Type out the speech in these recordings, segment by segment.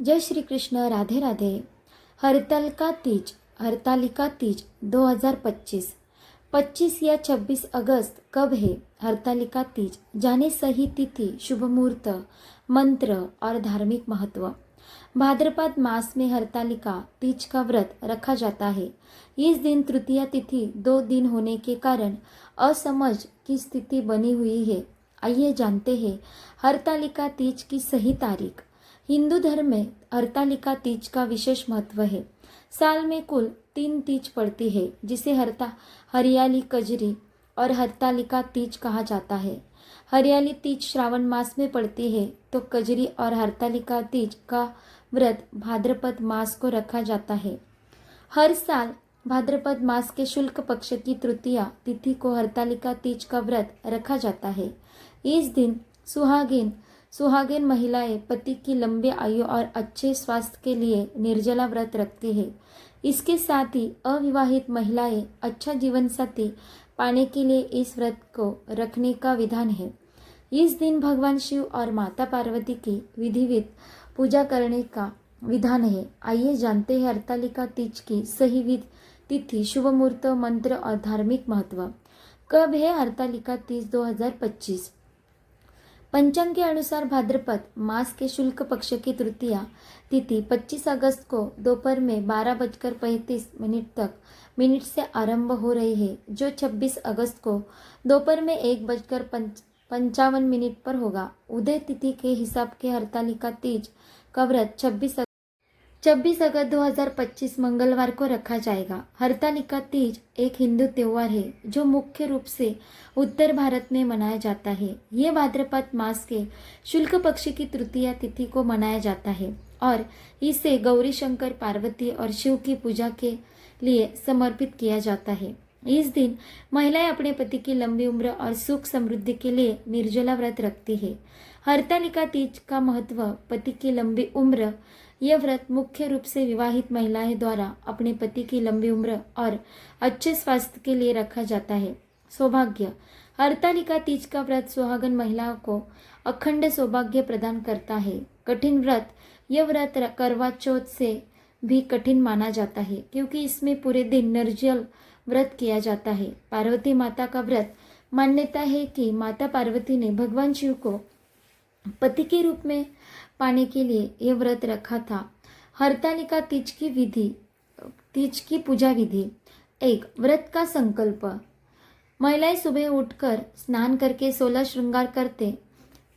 जय श्री कृष्ण। राधे राधे। हरतालिका तीज 2025। 25 या 26 अगस्त कब है हरतालिका तीज? जाने सही तिथि, शुभ मुहूर्त, मंत्र और धार्मिक महत्व। भाद्रपद मास में हरतालिका तीज का व्रत रखा जाता है। इस दिन तृतीया तिथि 2 दिन होने के कारण असमझ की स्थिति बनी हुई है। आइए जानते हैं हरतालिका तीज की सही तारीख। हिंदू धर्म में हरतालिका तीज का विशेष महत्व है। साल में कुल 3 तीज पड़ती है, जिसे हरियाली कजरी और हरतालिका तीज कहा जाता है। हरियाली तीज श्रावण मास में पड़ती है, तो कजरी और हरतालिका तीज का व्रत भाद्रपद मास को रखा जाता है। हर साल भाद्रपद मास के शुक्ल पक्ष की तृतीया तिथि को हरतालिका तीज का व्रत रखा जाता है। इस दिन सुहागिन महिलाएं पति की लंबी आयु और अच्छे स्वास्थ्य के लिए निर्जला व्रत रखती है। इसके साथ ही अविवाहित महिलाएं अच्छा जीवन साथी पाने के लिए इस व्रत को रखने का विधान है। इस दिन भगवान शिव और माता पार्वती की विधिवत पूजा करने का विधान है। आइए जानते हैं हरतालिका तीज की सही तिथि, शुभ मुहूर्त, मंत्र और धार्मिक महत्व। कब है हरतालिका तीज 2025? पंचांग के अनुसार भाद्रपद मास के शुक्ल पक्ष की तृतीया तिथि 25 अगस्त को दोपहर में 12:35 से आरंभ हो रही है, जो 26 अगस्त को दोपहर में 1:55 पर होगा। उदय तिथि के हिसाब के हरतालिका तीज का व्रत 26 अगस्त 2025 मंगलवार को रखा जाएगा। हरतालिका तीज एक हिंदू त्योहार है जो मुख्य रूप से उत्तर भारत में मनाया जाता है। ये भाद्रपद मास के शुक्ल पक्ष की तृतीया तिथि को मनाया जाता है और इसे गौरी शंकर, पार्वती और शिव की पूजा के लिए समर्पित किया जाता है। इस दिन महिलाएं अपने पति की लंबी उम्र और सुख समृद्धि के लिए निर्जला व्रत रखती है। हरतालिका तीज का महत्व पति की लंबी उम्र। यह व्रत मुख्य रूप से विवाहित महिलाएं द्वारा अपने पति की लंबी उम्र और अच्छे स्वास्थ्य के लिए रखा जाता है। सौभाग्य। हरतालिका तीज का व्रत सुहागन महिलाओं को अखंड सौभाग्य प्रदान करता है। कठिन व्रत। यह व्रत करवा चौथ से भी कठिन माना जाता है, क्योंकि इसमें पूरे दिन निर्जल व्रत किया जाता है। पार्वती माता का व्रत। मान्यता है कि माता पार्वती ने भगवान शिव को पति के रूप में पाने के लिए यह व्रत रखा था। हरतालिका तीज की पूजा विधि। 1. व्रत का संकल्प। महिलाएं सुबह उठकर स्नान करके 16 श्रृंगार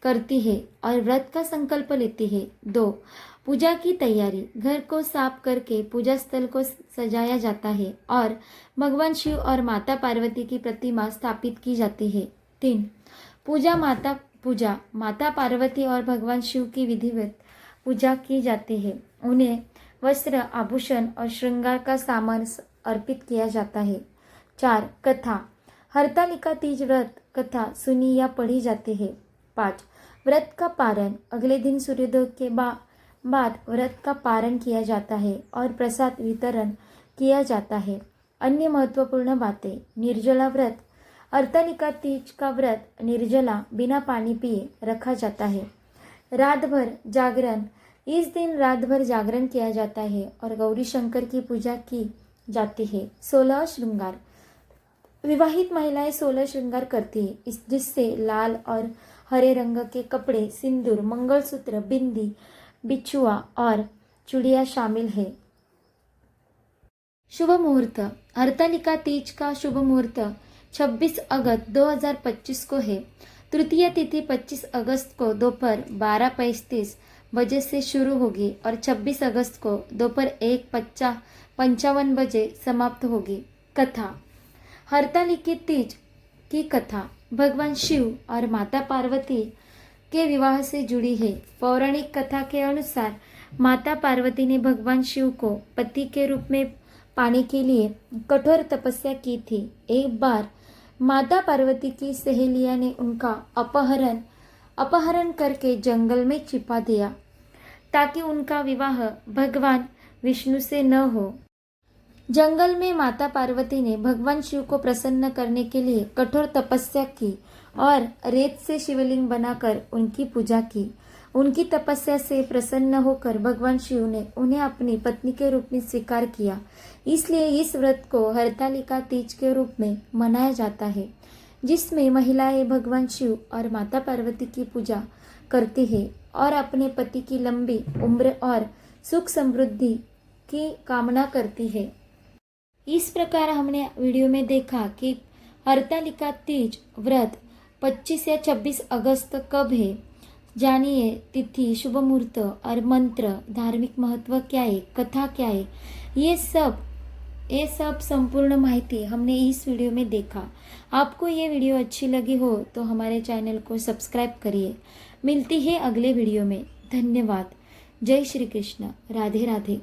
करती है और व्रत का संकल्प लेती है। 2. पूजा की तैयारी। घर को साफ करके पूजा स्थल को सजाया जाता है और भगवान शिव और माता पार्वती की प्रतिमा स्थापित की जाती है। 3. माता पार्वती और भगवान शिव की विधिवत पूजा की जाती है। उन्हें वस्त्र, आभूषण और श्रृंगार का सामान अर्पित किया जाता है। 4. कथा। हरतालिका तीज व्रत कथा सुनी या पढ़ी जाती है। 5. व्रत का पारण। अगले दिन सूर्योदय के बाद व्रत का पारण किया जाता है और प्रसाद वितरण किया जाता है। अन्य महत्वपूर्ण बातें। निर्जला व्रत। हरतालिका तीज का व्रत निर्जला बिना पानी पिए रखा जाता है। रात भर जागरण। इस दिन रात भर जागरण किया जाता है और गौरी शंकर की पूजा की जाती है। 16 श्रृंगार। विवाहित महिलाएं 16 श्रृंगार करती है, जिससे लाल और हरे रंग के कपड़े, सिंदूर, मंगलसूत्र, बिंदी, बिछुआ और चूड़ियां शामिल है। शुभ मुहूर्त। हरतालिका तीज का शुभ मुहूर्त 26 अगस्त 2025 को है। तृतीया तिथि 25 अगस्त को दोपहर 12:35 बजे से शुरू होगी और 26 अगस्त को दोपहर 1:55 बजे समाप्त होगी। कथा। हरतालिका तीज की कथा भगवान शिव और माता पार्वती के विवाह से जुड़ी है। पौराणिक कथा के अनुसार माता पार्वती ने भगवान शिव को पति के रूप में पाने के लिए कठोर तपस्या की थी। एक बार माता पार्वती की सहेलिया ने उनका अपहरण करके जंगल में छिपा दिया, ताकि उनका विवाह भगवान विष्णु से न हो। जंगल में माता पार्वती ने भगवान शिव को प्रसन्न करने के लिए कठोर तपस्या की और रेत से शिवलिंग बनाकर उनकी पूजा की। उनकी तपस्या से प्रसन्न होकर भगवान शिव ने उन्हें अपनी पत्नी के रूप में स्वीकार किया। इसलिए इस व्रत को हरतालिका तीज के रूप में मनाया जाता है, जिसमें महिलाएं भगवान शिव और माता पार्वती की पूजा करती है और अपने पति की लंबी उम्र और सुख समृद्धि की कामना करती है। इस प्रकार हमने वीडियो में देखा कि हरतालिका तीज व्रत 25 या 26 अगस्त कब है, जानिए तिथि, शुभ मुहूर्त और मंत्र, धार्मिक महत्व क्या है, कथा क्या है, ये सब संपूर्ण माहिती हमने इस वीडियो में देखा। आपको ये वीडियो अच्छी लगी हो तो हमारे चैनल को सब्सक्राइब करिए। मिलती है अगले वीडियो में। धन्यवाद। जय श्री कृष्ण। राधे राधे।